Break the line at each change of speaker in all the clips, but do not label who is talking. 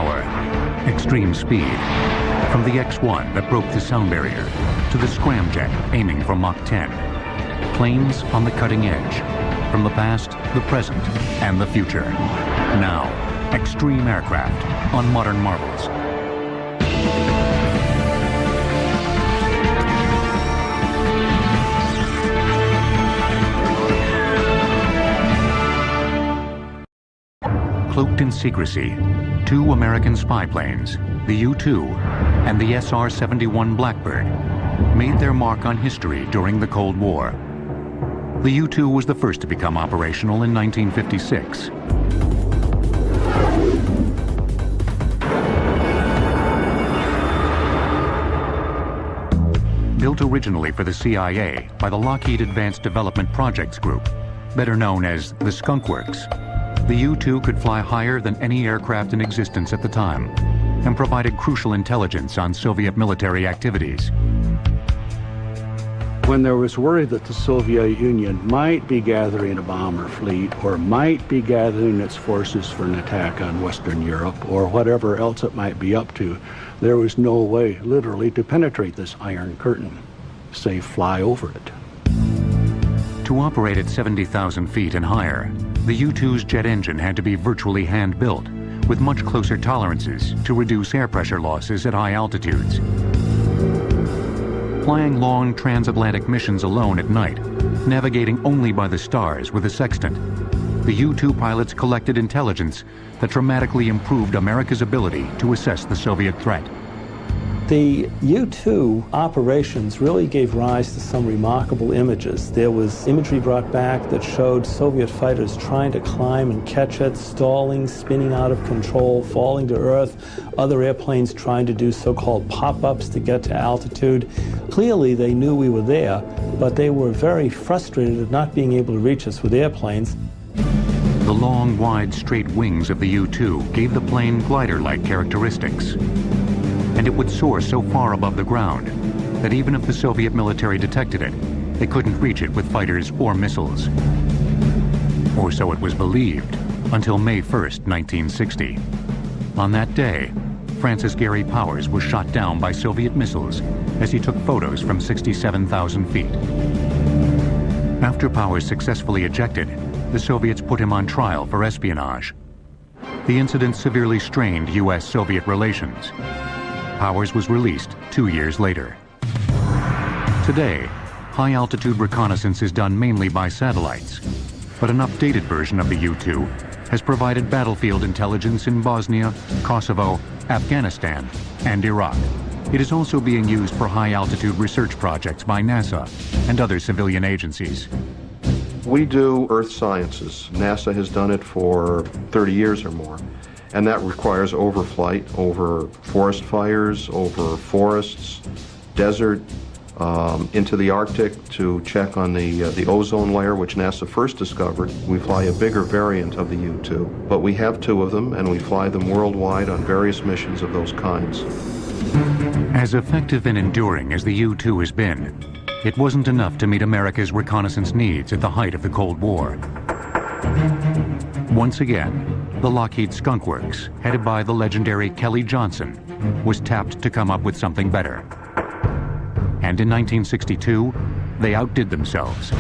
power, extreme speed, from the X-1 that broke the sound barrier to the scramjet aiming for Mach 10. Planes on the cutting edge, from the past, the present, and the future. Now, extreme aircraft on Modern Marvels. Cloaked in secrecy, two American spy planes, the U-2 and the SR-71 Blackbird, made their mark on history during the Cold War. The U-2 was the first to become operational in 1956. Built originally for the CIA by the Lockheed Advanced Development Projects Group, better known as the Skunk Works, the U-2 could fly higher than any aircraft in existence at the time and provided crucial intelligence on Soviet military activities.
When there was worry that the Soviet Union might be gathering a bomber fleet or might be gathering its forces for an attack on Western Europe or whatever else it might be up to, there was no way, literally, to penetrate this Iron Curtain, say fly over it.
To operate at 70,000 feet and higher, the U-2's jet engine had to be virtually hand-built, with much closer tolerances to reduce air pressure losses at high altitudes. Flying long transatlantic missions alone at night, navigating only by the stars with a sextant, the U-2 pilots collected intelligence that dramatically improved America's ability to assess the Soviet threat.
The U-2 operations really gave rise to some remarkable images. There was imagery brought back that showed Soviet fighters trying to climb and catch it, stalling, spinning out of control, falling to earth, other airplanes trying to do so-called pop-ups to get to altitude. Clearly they knew we were there, but they were very frustrated at not being able to reach us with airplanes.
The long, wide, straight wings of the U-2 gave the plane glider-like characteristics. And it would soar so far above the ground that even if the Soviet military detected it, they couldn't reach it with fighters or missiles. Or so it was believed, until May 1st, 1960. On that day, Francis Gary Powers was shot down by Soviet missiles as he took photos from 67,000 feet. After Powers successfully ejected, the Soviets put him on trial for espionage. The incident severely strained U.S.-Soviet relations. Powers was released 2 years later. Today, high-altitude reconnaissance is done mainly by satellites, but an updated version of the U-2 has provided battlefield intelligence in Bosnia, Kosovo, Afghanistan, and Iraq. It is also being used for high-altitude research projects by NASA and other civilian agencies.
We do earth sciences. NASA has done it for 30 years or more. And that requires overflight over forest fires, over forests, desert, into the Arctic to check on the ozone layer, which NASA first discovered. We fly a bigger variant of the U-2, but we have two of them, and we fly them worldwide on various missions of those kinds.
As effective and enduring as the U-2 has been, it wasn't enough to meet America's reconnaissance needs at the height of the Cold War. Once again, the Lockheed Skunk Works, headed by the legendary Kelly Johnson, was tapped to come up with something better. And in 1962, they outdid themselves. The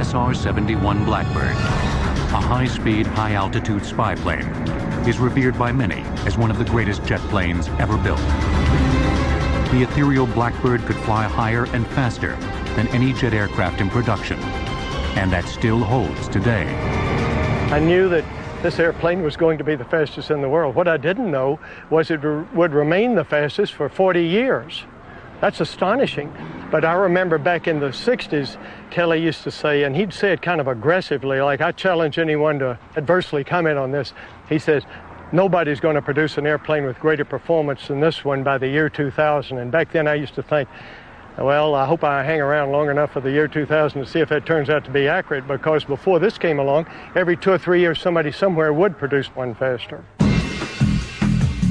SR-71 Blackbird, a high-speed, high-altitude spy plane, is revered by many as one of the greatest jet planes ever built. The ethereal Blackbird could fly higher and faster than any jet aircraft in production, and that still holds today.
I knew that this airplane was going to be the fastest in the world. What I didn't know was it would remain the fastest for 40 years. That's astonishing. But I remember back in the 60s, Kelly used to say, and he'd say it kind of aggressively, like I challenge anyone to adversely comment on this. He says, nobody's going to produce an airplane with greater performance than this one by the year 2000. And back then I used to think, well, I hope I hang around long enough for the year 2000 to see if that turns out to be accurate, because before this came along, every 2 or 3 years somebody somewhere would produce one faster.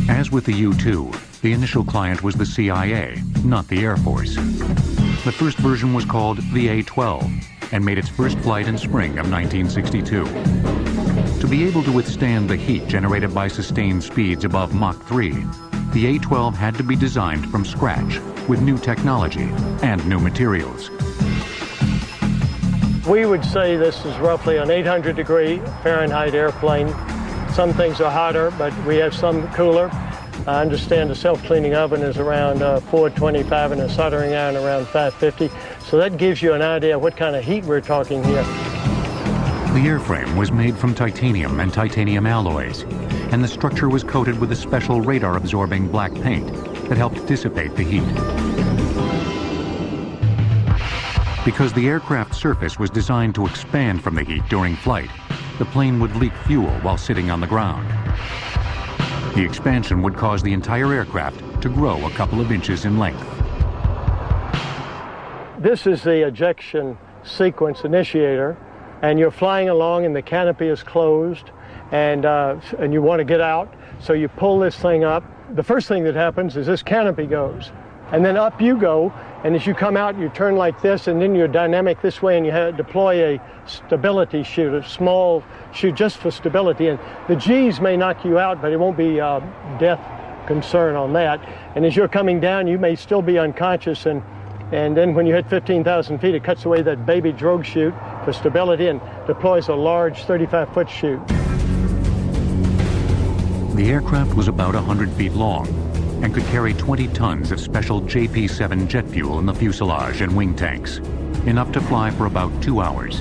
As with the U-2, the initial client was the CIA, not the Air Force. The first version was called the A-12 and made its first flight in spring of 1962. To be able to withstand the heat generated by sustained speeds above Mach 3, the A-12 had to be designed from scratch with new technology and new materials.
We would say this is roughly an 800-degree Fahrenheit airplane. Some things are hotter, but we have some cooler. I understand the self-cleaning oven is around 425 and the soldering iron around 550. So that gives you an idea of what kind of heat we're talking here.
The airframe was made from titanium and titanium alloys, and the structure was coated with a special radar-absorbing black paint that helped dissipate the heat. Because the aircraft's surface was designed to expand from the heat during flight, the plane would leak fuel while sitting on the ground. The expansion would cause the entire aircraft to grow a couple of inches in length.
This is the ejection sequence initiator, and you're flying along and the canopy is closed, and you want to get out, so you pull this thing up. The first thing that happens is this canopy goes, and then up you go, and as you come out, you turn like this, and then you're dynamic this way, and you deploy a stability chute, a small chute just for stability. And the G's may knock you out, but it won't be death concern on that. And as you're coming down, you may still be unconscious, and then when you hit 15,000 feet, it cuts away that baby drogue chute for stability and deploys a large 35-foot chute.
The aircraft was about 100 feet long and could carry 20 tons of special JP-7 jet fuel in the fuselage and wing tanks, enough to fly for about 2 hours.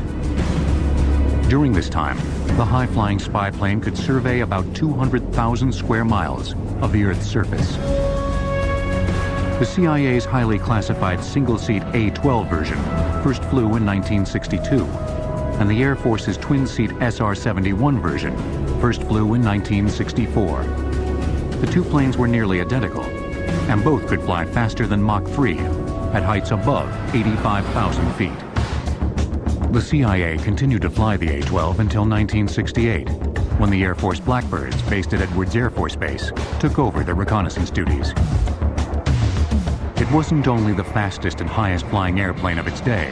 During this time, the high-flying spy plane could survey about 200,000 square miles of the Earth's surface. The CIA's highly classified single-seat A-12 version first flew in 1962, and the Air Force's twin-seat SR-71 version first flew in 1964. The two planes were nearly identical, and both could fly faster than Mach 3 at heights above 85,000 feet. The CIA continued to fly the A-12 until 1968, when the Air Force Blackbirds, based at Edwards Air Force Base, took over the reconnaissance duties. It wasn't only the fastest and highest flying airplane of its day,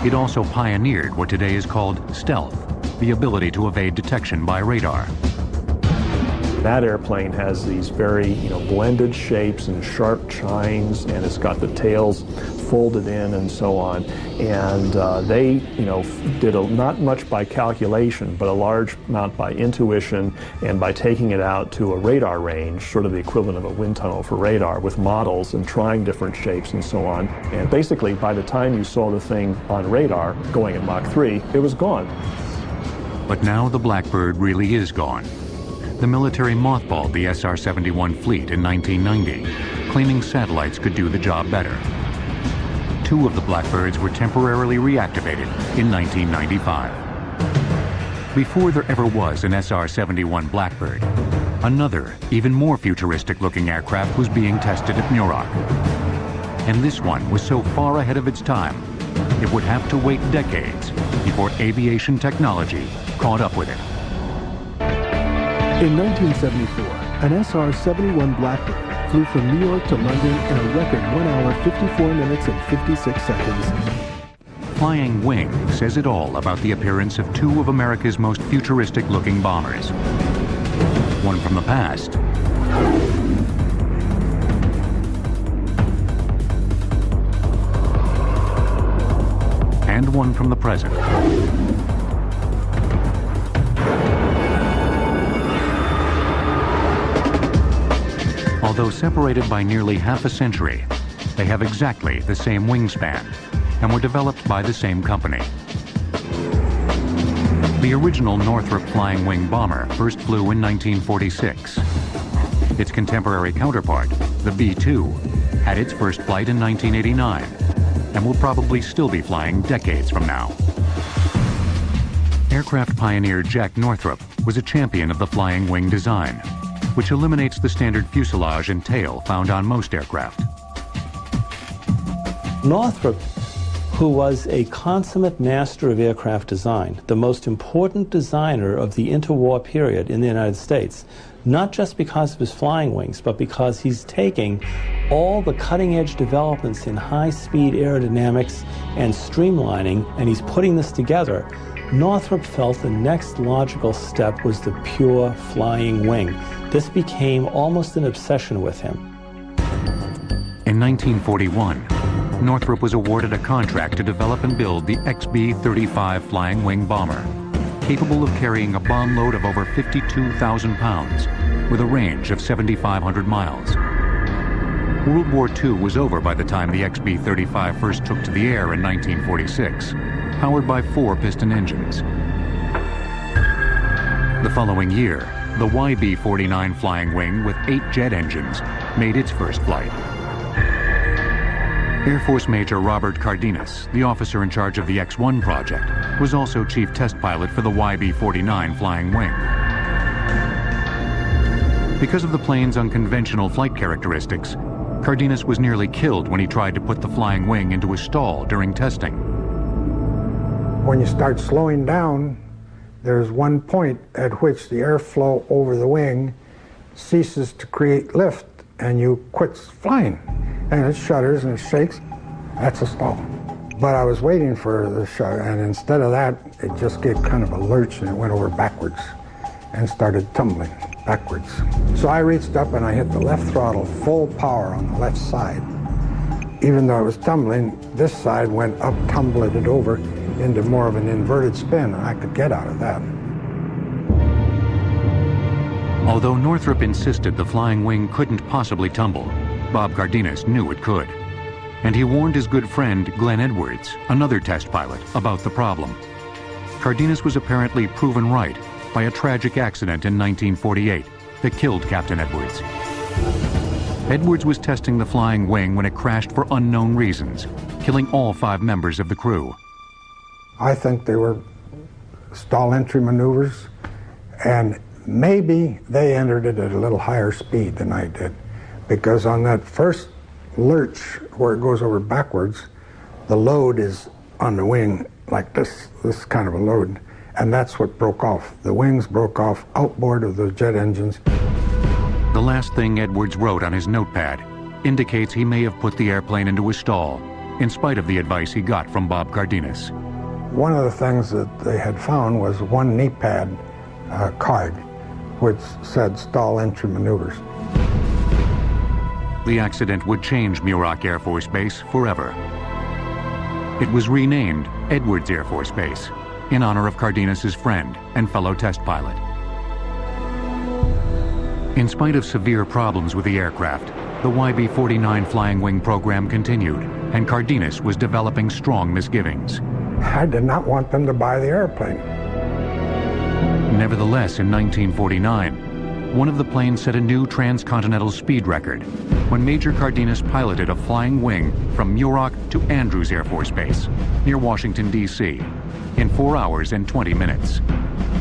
it also pioneered what today is called stealth, the ability to evade detection by radar.
That airplane has these very, blended shapes and sharp chines, and it's got the tails folded in and so on. And they, did not much by calculation, but a large amount by intuition and by taking it out to a radar range, sort of the equivalent of a wind tunnel for radar, with models and trying different shapes and so on. And basically, by the time you saw the thing on radar going at Mach 3, it was gone.
But now the Blackbird really is gone. The military mothballed the SR-71 fleet in 1990, claiming satellites could do the job better. 2 of the Blackbirds were temporarily reactivated in 1995. Before there ever was an SR-71 Blackbird, another, even more futuristic-looking aircraft was being tested at Muroc. And this one was so far ahead of its time, it would have to wait decades before aviation technology caught up with it.
In 1974, an SR-71 Blackbird flew from New York to London in a record 1 hour, 54 minutes and 56 seconds.
Flying Wing says it all about the appearance of 2 of America's most futuristic-looking bombers. One from the past, and one from the present. Although separated by nearly half a century, they have exactly the same wingspan and were developed by the same company. The original Northrop Flying Wing bomber first flew in 1946. Its contemporary counterpart, the B-2, had its first flight in 1989 and will probably still be flying decades from now. Aircraft pioneer Jack Northrop was a champion of the flying wing design, which eliminates the standard fuselage and tail found on most aircraft.
Northrop, who was a consummate master of aircraft design, the most important designer of the interwar period in the United States, not just because of his flying wings, but because he's taking all the cutting-edge developments in high-speed aerodynamics and streamlining, and he's putting this together. Northrop felt the next logical step was the pure flying wing. This became almost an obsession with him.
In 1941, Northrop was awarded a contract to develop and build the XB-35 flying wing bomber, capable of carrying a bomb load of over 52,000 pounds, with a range of 7,500 miles. World War II was over by the time the XB-35 first took to the air in 1946, powered by 4 piston engines. The following year, the YB-49 flying wing with 8 jet engines made its first flight. Air Force Major Robert Cardenas, the officer in charge of the X-1 project, was also chief test pilot for the YB-49 flying wing. Because of the plane's unconventional flight characteristics, Cardenas was nearly killed when he tried to put the flying wing into a stall during testing.
When you start slowing down, there's one point at which the airflow over the wing ceases to create lift and you quit flying. And it shudders and it shakes. That's a stall. But I was waiting for the shudder, and instead of that, it just gave kind of a lurch and it went over backwards and started tumbling backwards. So I reached up and I hit the left throttle full power on the left side. Even though it was tumbling, this side went up, tumbling it over into more of an inverted spin, and I could get out of that.
Although Northrop insisted the flying wing couldn't possibly tumble, Bob Cardenas knew it could. And he warned his good friend Glenn Edwards, another test pilot, about the problem. Cardenas was apparently proven right by a tragic accident in 1948 that killed Captain Edwards. Edwards was testing the flying wing when it crashed for unknown reasons, killing all 5 members of the crew.
I think they were stall entry maneuvers, and maybe they entered it at a little higher speed than I did, because on that first lurch where it goes over backwards, the load is on the wing like this kind of a load, and that's what broke off. The wings broke off outboard of the jet engines.
The last thing Edwards wrote on his notepad indicates he may have put the airplane into a stall, in spite of the advice he got from Bob Cardenas.
One of the things that they had found was one knee pad card, which said stall entry maneuvers.
The accident would change Muroc Air Force Base forever. It was renamed Edwards Air Force Base in honor of Cardenas's friend and fellow test pilot. In spite of severe problems with the aircraft, the YB-49 flying wing program continued, and Cardenas was developing strong misgivings.
I did not want them to buy the airplane.
Nevertheless, in 1949, one of the planes set a new transcontinental speed record when Major Cardenas piloted a flying wing from Muroc to Andrews Air Force Base near Washington, D.C. in 4 hours and 20 minutes.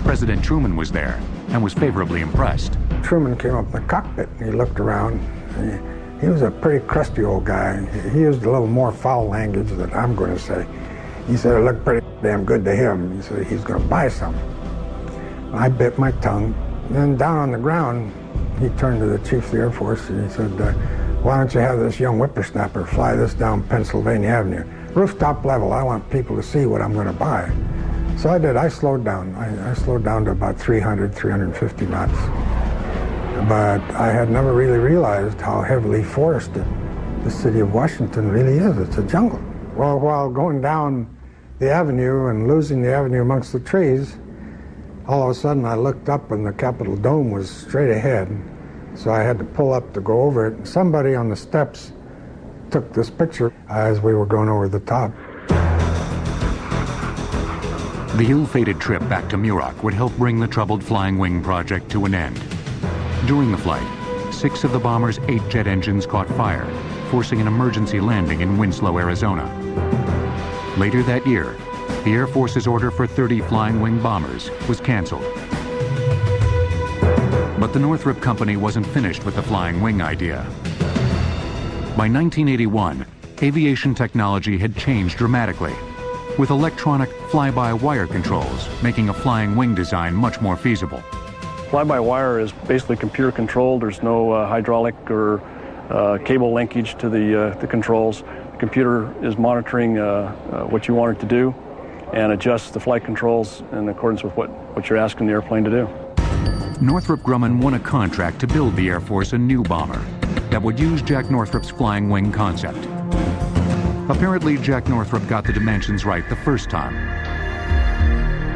President Truman was there and was favorably impressed.
Truman came up in the cockpit and he looked around. He was a pretty crusty old guy. He used a little more foul language than I'm going to say. He said it looked pretty damn good to him. He said he's going to buy some. I bit my tongue. Then down on the ground, he turned to the Chief of the Air Force and he said, why don't you have this young whippersnapper fly this down Pennsylvania Avenue? Rooftop level, I want people to see what I'm going to buy. So I did. I slowed down. I slowed down to about 300, 350 knots. But I had never really realized how heavily forested the city of Washington really is. It's a jungle. Well, while going down the avenue and losing the avenue amongst the trees, all of a sudden I looked up and the Capitol Dome was straight ahead. So I had to pull up to go over it. Somebody on the steps took this picture as we were going over the top.
The ill-fated trip back to Muroc would help bring the troubled flying wing project to an end. During the flight, 6 of the bomber's 8 jet engines caught fire, forcing an emergency landing in Winslow, Arizona. Later that year, the Air Force's order for 30 flying wing bombers was canceled. But the Northrop Company wasn't finished with the flying wing idea. By 1981, aviation technology had changed dramatically, with electronic fly-by-wire controls making a flying wing design much more feasible.
Fly-by-wire is basically computer controlled. There's no hydraulic or cable linkage to the controls. The computer is monitoring what you want it to do and adjusts the flight controls in accordance with what you're asking the airplane to do.
Northrop Grumman won a contract to build the Air Force a new bomber that would use Jack Northrop's flying wing concept. Apparently, Jack Northrop got the dimensions right the first time.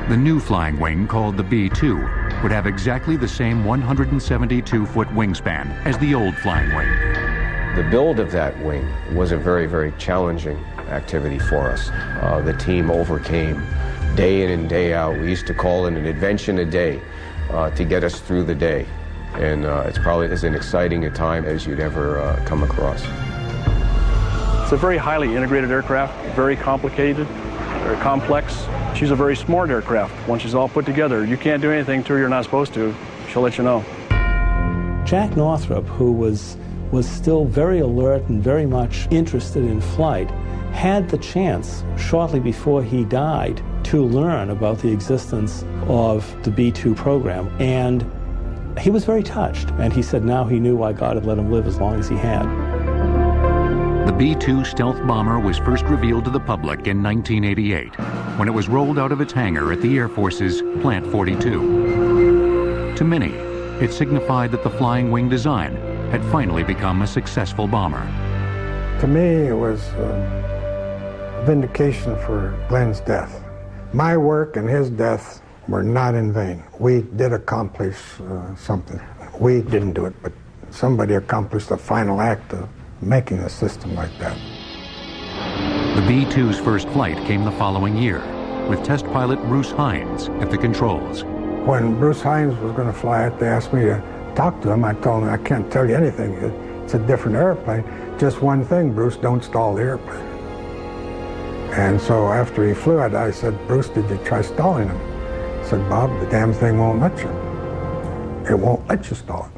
The new flying wing, called the B-2, would have exactly the same 172-foot wingspan as the old flying wing.
The build of that wing was a very, very challenging activity for us. The team overcame day in and day out. We used to call it an invention a day to get us through the day. And it's probably as exciting a time as you'd ever come across.
It's a very highly integrated aircraft, very complicated, very complex. She's a very smart aircraft. Once she's all put together, you can't do anything to her you're not supposed to. She'll let you know.
Jack Northrop, who was still very alert and very much interested in flight, had the chance, shortly before he died, to learn about the existence of the B-2 program. And he was very touched. And he said now he knew why God had let him live as long as he had.
The B-2 stealth bomber was first revealed to the public in 1988, when it was rolled out of its hangar at the Air Force's Plant 42. To many, it signified that the flying wing design had finally become a successful bomber.
To me, it was a vindication for Glenn's death. My work and his death were not in vain. We did accomplish something. We didn't do it, but somebody accomplished the final act of making a system like that.
The B-2's first flight came the following year, with test pilot Bruce Hines at the controls.
When Bruce Hines was going to fly it, they asked me to talk to him. I told him, I can't tell you anything. It's a different airplane. Just one thing, Bruce, don't stall the airplane. And so after he flew it, I said, Bruce, did you try stalling him? He said, Bob, the damn thing won't let you. It won't let you stall it.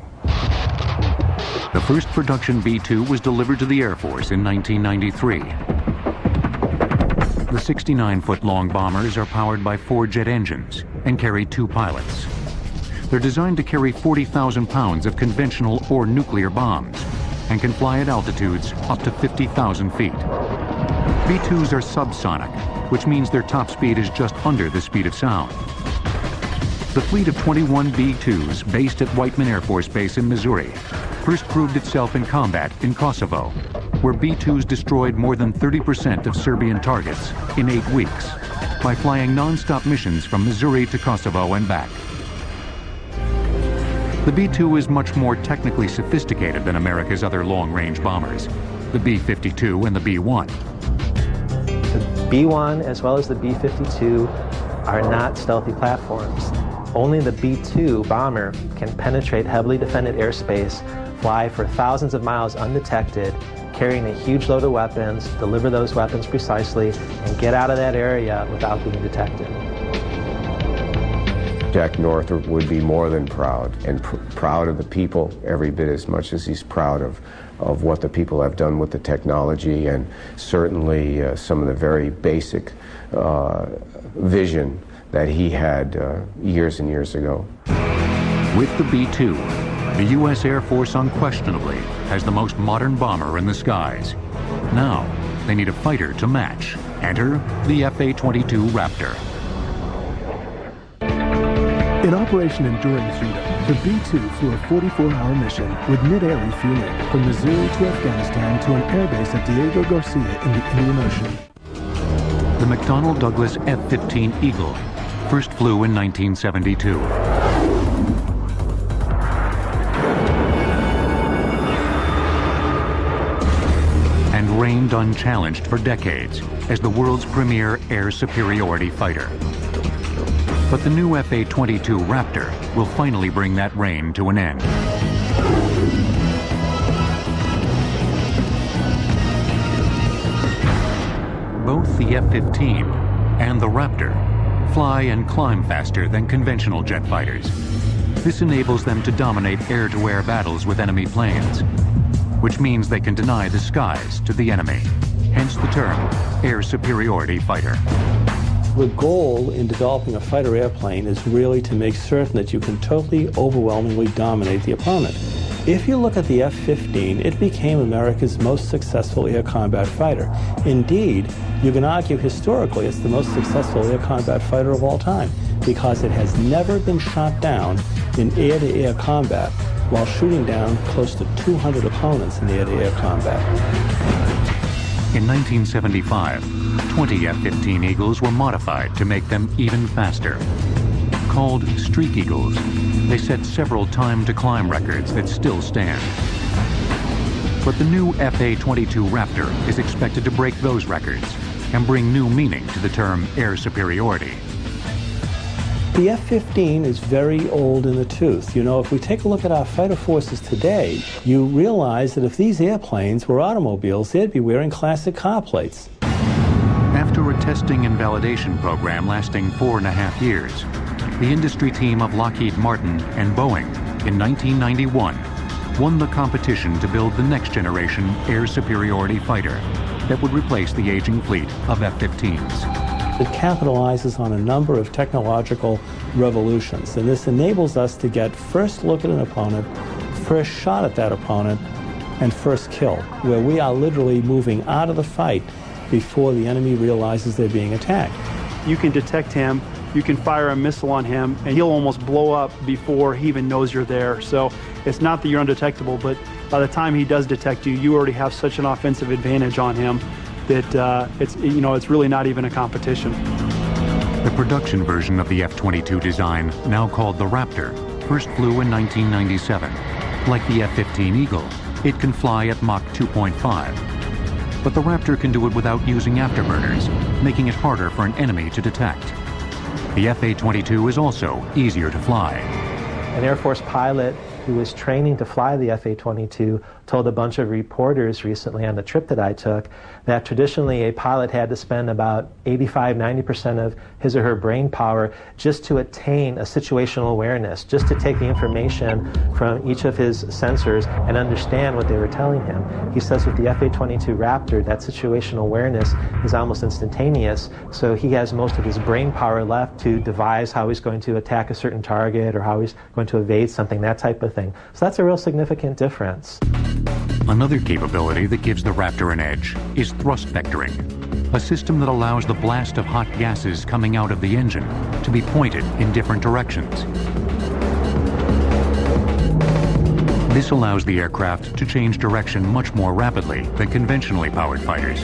The first production B-2 was delivered to the Air Force in 1993. The 69-foot-long bombers are powered by 4 jet engines and carry 2 pilots. They're designed to carry 40,000 pounds of conventional or nuclear bombs and can fly at altitudes up to 50,000 feet. B-2s are subsonic, which means their top speed is just under the speed of sound. The fleet of 21 B-2s based at Whiteman Air Force Base in Missouri first proved itself in combat in Kosovo, where B-2s destroyed more than 30% of Serbian targets in 8 weeks by flying non-stop missions from Missouri to Kosovo and back. The B-2 is much more technically sophisticated than America's other long-range bombers, the B-52 and the B-1.
The B-1 as well as the B-52 are not stealthy platforms. Only the B-2 bomber can penetrate heavily defended airspace, fly for thousands of miles undetected, carrying a huge load of weapons, deliver those weapons precisely, and get out of that area without being detected.
Jack Northrop would be more than proud, and proud of the people every bit as much as he's proud of what the people have done with the technology, and certainly some of the very basic vision that he had years and years ago.
With the B-2, the U.S. Air Force unquestionably has the most modern bomber in the skies. Now, they need a fighter to match. Enter the F-A-22 Raptor.
In Operation Enduring Freedom, the B-2 flew a 44-hour mission with mid-air refueling from Missouri to Afghanistan to an airbase at Diego Garcia in the Indian Ocean.
The McDonnell Douglas F-15 Eagle first flew in 1972. And reigned unchallenged for decades as the world's premier air superiority fighter. But the new F-A-22 Raptor will finally bring that reign to an end. Both the F-15 and the Raptor fly and climb faster than conventional jet fighters. This enables them to dominate air-to-air battles with enemy planes, which means they can deny the skies to the enemy, hence the term air superiority fighter.
The goal in developing a fighter airplane is really to make certain that you can totally, overwhelmingly dominate the opponent. If you look at the F-15, it became America's most successful air combat fighter. Indeed, you can argue historically it's the most successful air combat fighter of all time, because it has never been shot down in air-to-air combat while shooting down close to 200 opponents in air-to-air combat.
In 1975, 20 F-15 Eagles were modified to make them even faster. Called Streak Eagles, they set several time-to-climb records that still stand. But the new FA-22 Raptor is expected to break those records and bring new meaning to the term air superiority.
The F-15 is very old in the tooth. You know, if we take a look at our fighter forces today, you realize that if these airplanes were automobiles, they'd be wearing classic car plates.
After a testing and validation program lasting 4.5 years, the industry team of Lockheed Martin and Boeing in 1991 won the competition to build the next generation air superiority fighter that would replace the aging fleet of F-15s.
It capitalizes on a number of technological revolutions, and this enables us to get first look at an opponent, first shot at that opponent, and first kill, where we are literally moving out of the fight before the enemy realizes they're being attacked.
You can detect him, you can fire a missile on him, and he'll almost blow up before he even knows you're there. So it's not that you're undetectable, but by the time he does detect you, you already have such an offensive advantage on him that it's really not even a competition.
The production version of the F-22 design, now called the Raptor, first flew in 1997. Like the F-15 Eagle, it can fly at Mach 2.5. But the Raptor can do it without using afterburners, making it harder for an enemy to detect. The F-A-22 is also easier to fly.
An Air Force pilot who was training to fly the F-A-22 told a bunch of reporters recently on the trip that I took that traditionally a pilot had to spend about 85–90% of his or her brain power just to attain a situational awareness, just to take the information from each of his sensors and understand what they were telling him. He says with the F-A-22 Raptor, that situational awareness is almost instantaneous, so he has most of his brain power left to devise how he's going to attack a certain target or how he's going to evade something, that type of thing. So that's a real significant difference.
Another capability that gives the Raptor an edge is thrust vectoring, a system that allows the blast of hot gases coming out of the engine to be pointed in different directions. This allows the aircraft to change direction much more rapidly than conventionally powered fighters.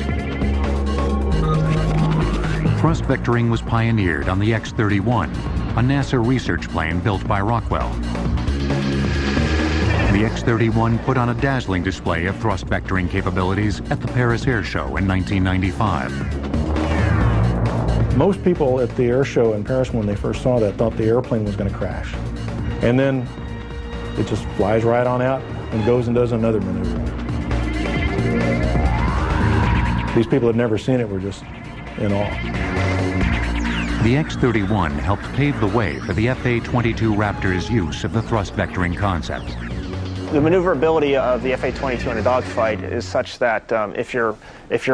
Thrust vectoring was pioneered on the X-31, a NASA research plane built by Rockwell. The X-31 put on a dazzling display of thrust vectoring capabilities at the Paris Air Show in 1995.
Most people at the air show in Paris when they first saw that thought the airplane was going to crash. And then it just flies right on out and goes and does another maneuver. These people had never seen it were just in awe.
The X-31 helped pave the way for the F-A-22 Raptor's use of the thrust vectoring concept.
The maneuverability of the F-A-22 in a dogfight is such that if you're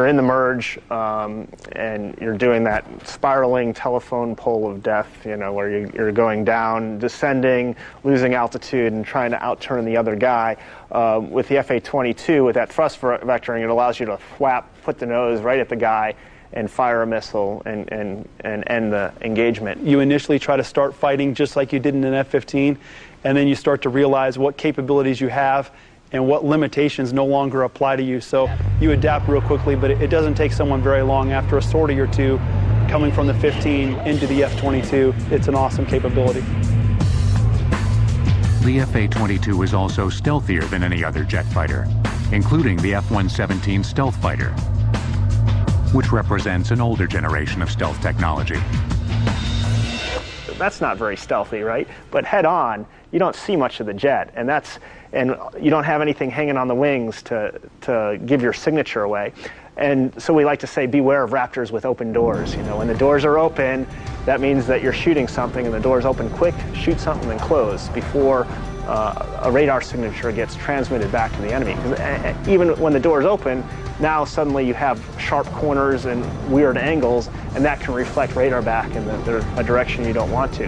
in the merge and you're doing that spiraling telephone pole of death, you know, where you're going down, descending, losing altitude, and trying to outturn the other guy, with the F-A-22, with that thrust vectoring, it allows you to put the nose right at the guy and fire a missile and end the engagement.
You initially try to start fighting just like you did in an F-15, and then you start to realize what capabilities you have and what limitations no longer apply to you. So you adapt real quickly, but it doesn't take someone very long. After a sortie or two, coming from the 15 into the F-22, it's an awesome capability.
The F-A-22 is also stealthier than any other jet fighter, including the F-117 stealth fighter, which represents an older generation of stealth technology.
That's not very stealthy, right? But head on, you don't see much of the jet, and you don't have anything hanging on the wings to give your signature away. And so we like to say, beware of Raptors with open doors. You know, when the doors are open, that means that you're shooting something, and the doors open quick, shoot something, and close before a radar signature gets transmitted back to the enemy. Even when the door is open, now suddenly you have sharp corners and weird angles, and that can reflect radar back in a direction you don't want to.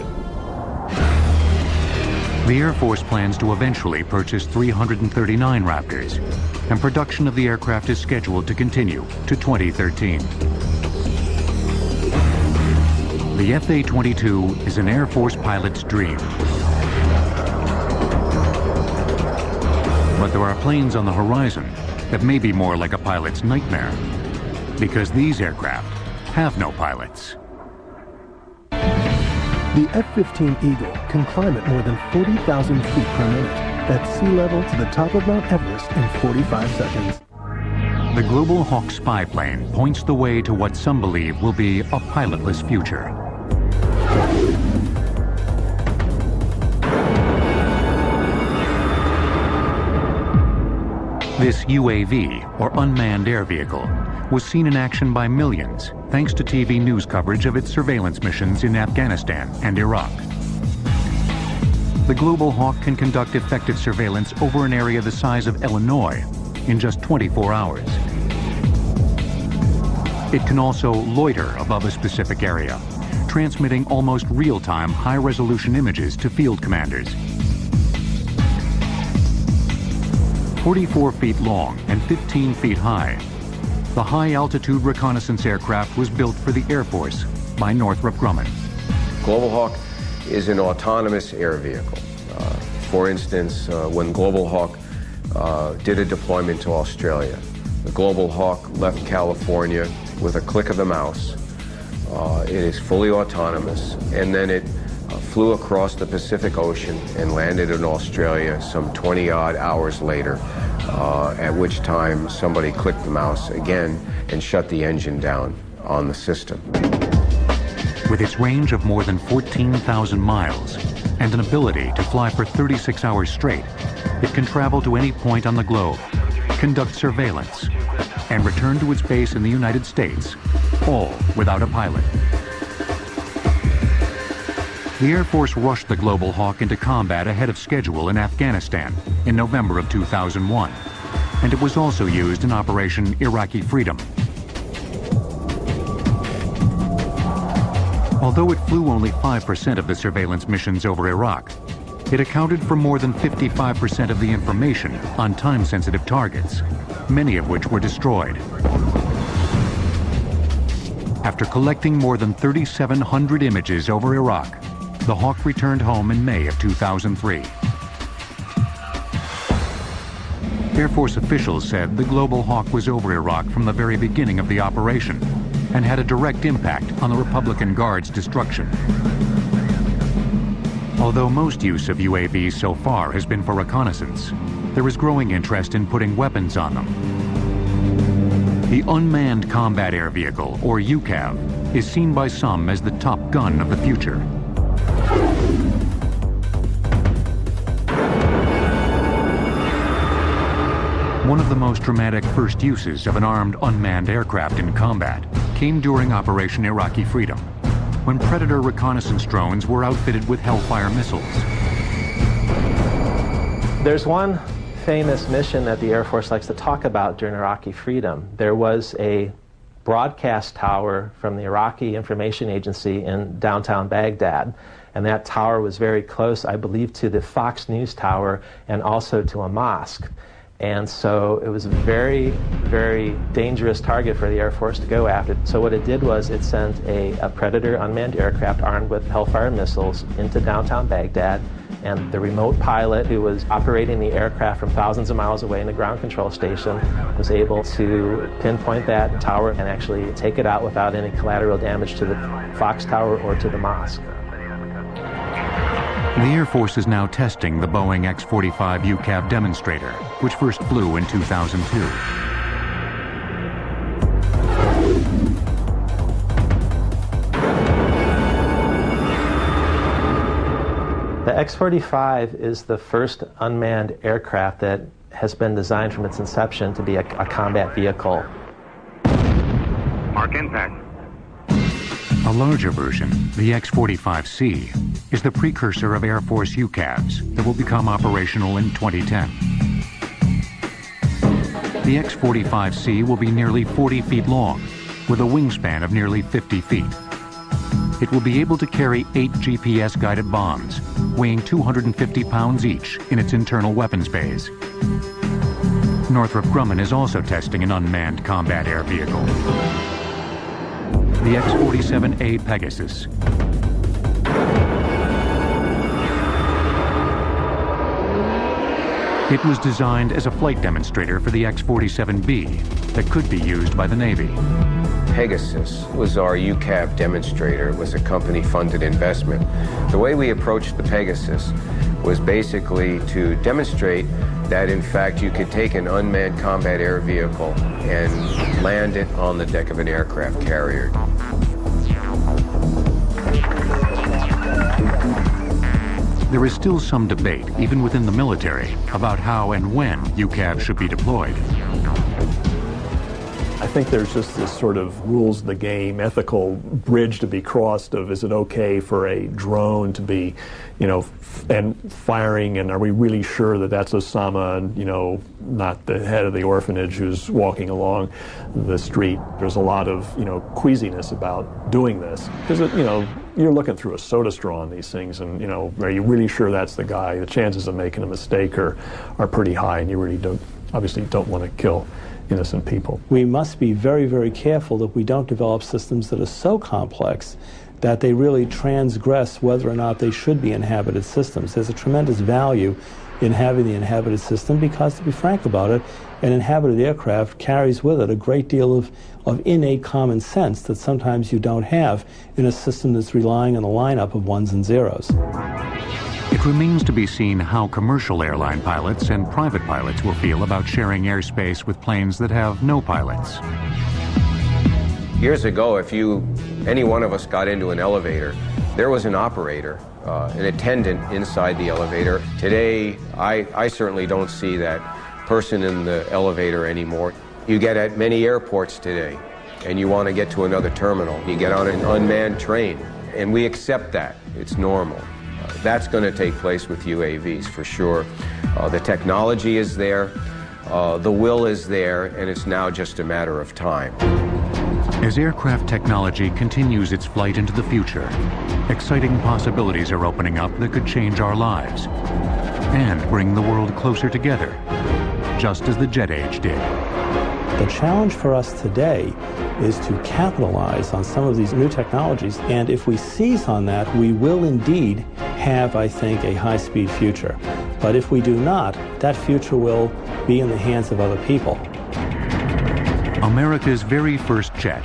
The Air Force plans to eventually purchase 339 Raptors, and production of the aircraft is scheduled to continue to 2013. The F-A-22 is an Air Force pilot's dream. But there are planes on the horizon that may be more like a pilot's nightmare, because these aircraft have no pilots.
The F-15 Eagle can climb at more than 40,000 feet per minute at sea level to the top of Mount Everest in 45 seconds.
The Global Hawk spy plane points the way to what some believe will be a pilotless future. This UAV, or unmanned air vehicle, was seen in action by millions thanks to TV news coverage of its surveillance missions in Afghanistan and Iraq. The Global Hawk can conduct effective surveillance over an area the size of Illinois in just 24 hours. It can also loiter above a specific area, transmitting almost real-time high-resolution images to field commanders. 44 feet long and 15 feet high, the high-altitude reconnaissance aircraft was built for the Air Force by Northrop Grumman.
Global Hawk is an autonomous air vehicle. For instance, when Global Hawk did a deployment to Australia, the Global Hawk left California with a click of the mouse. It is fully autonomous, and then it flew across the Pacific Ocean and landed in Australia some 20-odd hours later, at which time somebody clicked the mouse again and shut the engine down on the system.
With its range of more than 14,000 miles and an ability to fly for 36 hours straight, it can travel to any point on the globe, conduct surveillance, and return to its base in the United States, all without a pilot. The Air Force rushed the Global Hawk into combat ahead of schedule in Afghanistan in November of 2001, and it was also used in Operation Iraqi Freedom. Although it flew only 5% of the surveillance missions over Iraq, it accounted for more than 55% of the information on time-sensitive targets, many of which were destroyed. After collecting more than 3,700 images over Iraq, the Hawk returned home in May of 2003. Air Force officials said the Global Hawk was over Iraq from the very beginning of the operation and had a direct impact on the Republican Guard's destruction. Although most use of UAVs so far has been for reconnaissance, there is growing interest in putting weapons on them. The Unmanned Combat Air Vehicle, or UCAV, is seen by some as the top gun of the future. One of the most dramatic first uses of an armed unmanned aircraft in combat came during Operation Iraqi Freedom, when Predator reconnaissance drones were outfitted with Hellfire missiles.
There's one famous mission that the Air Force likes to talk about during Iraqi Freedom. There was a broadcast tower from the Iraqi Information Agency in downtown Baghdad, and that tower was very close, I believe, to the Fox News tower and also to a mosque. And so it was a very, very dangerous target for the Air Force to go after. So what it did was it sent a Predator unmanned aircraft armed with Hellfire missiles into downtown Baghdad, and the remote pilot who was operating the aircraft from thousands of miles away in the ground control station was able to pinpoint that tower and actually take it out without any collateral damage to the Fox Tower or to the mosque.
The Air Force is now testing the Boeing X-45 UCAV demonstrator, which first flew in 2002.
The X-45 is the first unmanned aircraft that has been designed from its inception to be a combat vehicle.
Mark impact.
A larger version, the X-45C, is the precursor of Air Force UCAVs that will become operational in 2010. The X-45C will be nearly 40 feet long, with a wingspan of nearly 50 feet. It will be able to carry 8 GPS-guided bombs, weighing 250 pounds each in its internal weapons bays. Northrop Grumman is also testing an unmanned combat air vehicle, the X-47A Pegasus. It was designed as a flight demonstrator for the X-47B that could be used by the Navy.
Pegasus was our UCAV demonstrator. It was a company-funded investment. The way we approached the Pegasus was basically to demonstrate that, in fact, you could take an unmanned combat air vehicle and land it on the deck of an aircraft carrier.
There is still some debate, even within the military, about how and when UCAV should be deployed.
I think there's just this sort of rules of the game, ethical bridge to be crossed of, is it okay for a drone to be, and firing, and are we really sure that that's Osama and, not the head of the orphanage who's walking along the street? There's a lot of, queasiness about doing this. Because, you're looking through a soda straw on these things, and, are you really sure that's the guy? The chances of making a mistake are pretty high, and you really obviously don't want to kill innocent people.
We must be very, very careful that we don't develop systems that are so complex that they really transgress whether or not they should be inhabited systems. There's a tremendous value in having the inhabited system because, to be frank about it, an inhabited aircraft carries with it a great deal of innate common sense that sometimes you don't have in a system that's relying on the lineup of ones and zeros.
It remains to be seen how commercial airline pilots and private pilots will feel about sharing airspace with planes that have no pilots.
Years ago, if any one of us got into an elevator, there was an operator, an attendant inside the elevator. Today, I certainly don't see that person in the elevator anymore. You get at many airports today, and you want to get to another terminal. You get on an unmanned train, and we accept that. It's normal. That's going to take place with UAVs for sure. The technology is there, the will is there, and it's now just a matter of time.
As aircraft technology continues its flight into the future, exciting possibilities are opening up that could change our lives and bring the world closer together, just as the jet age did.
The challenge for us today is to capitalize on some of these new technologies, and if we seize on that, we will indeed have, I think, a high-speed future. But if we do not, that future will be in the hands of other people.
America's very first jet,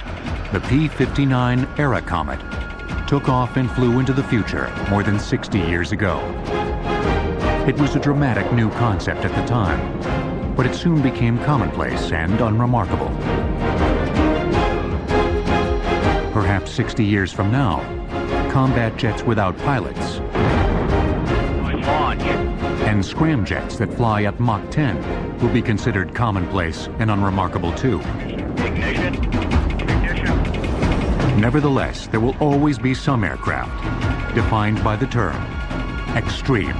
the P-59 Aerocomet, took off and flew into the future more than 60 years ago. It was a dramatic new concept at the time, but it soon became commonplace and unremarkable. Perhaps 60 years from now, combat jets without pilots and scramjets that fly at Mach 10 will be considered commonplace and unremarkable too. Nevertheless, there will always be some aircraft defined by the term extreme.